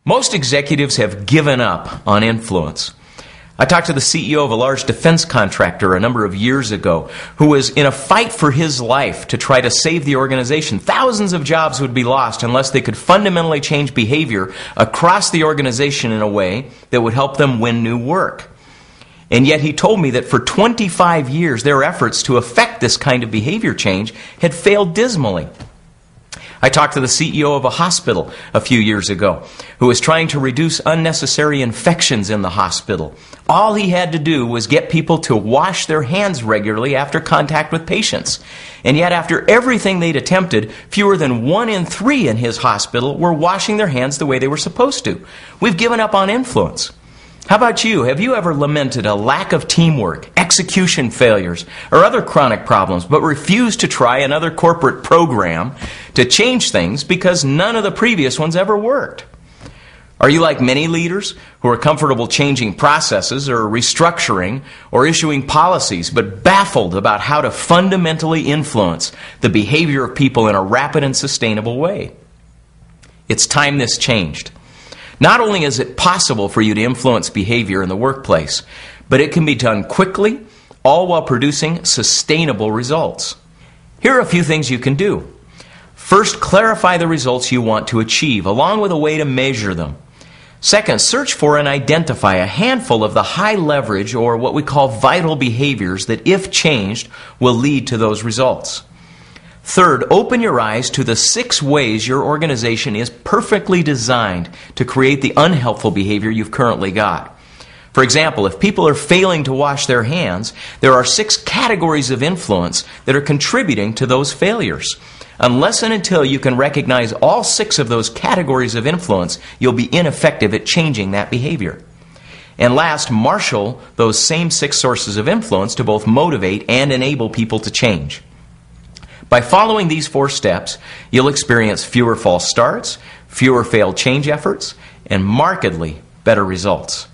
Most executives have given up on influence. I talked to the CEO of a large defense contractor a number of years ago who was in a fight for his life to try to save the organization. Thousands of jobs would be lost unless they could fundamentally change behavior across the organization in a way that would help them win new work. And yet he told me that for 25 years their efforts to effect this kind of behavior change had failed dismally. I talked to the CEO of a hospital a few years ago who was trying to reduce unnecessary infections in the hospital. All he had to do was get people to wash their hands regularly after contact with patients. And yet after everything they'd attempted, fewer than 1 in 3 in his hospital were washing their hands the way they were supposed to. We've given up on influence. How about you? Have you ever lamented a lack of teamwork, execution failures, or other chronic problems, but refused to try another corporate program to change things because none of the previous ones ever worked? Are you like many leaders who are comfortable changing processes or restructuring or issuing policies, but baffled about how to fundamentally influence the behavior of people in a rapid and sustainable way? It's time this changed. Not only is it possible for you to influence behavior in the workplace, but it can be done quickly, all while producing sustainable results. Here are a few things you can do. First, clarify the results you want to achieve, along with a way to measure them. Second, search for and identify a handful of the high leverage or what we call vital behaviors that, if changed, will lead to those results. Third, open your eyes to the 6 ways your organization is perfectly designed to create the unhelpful behavior you've currently got. For example, if people are failing to wash their hands, there are 6 categories of influence that are contributing to those failures. Unless and until you can recognize all 6 of those categories of influence, you'll be ineffective at changing that behavior. And last, marshal those same 6 sources of influence to both motivate and enable people to change. By following these 4 steps, you'll experience fewer false starts, fewer failed change efforts, and markedly better results.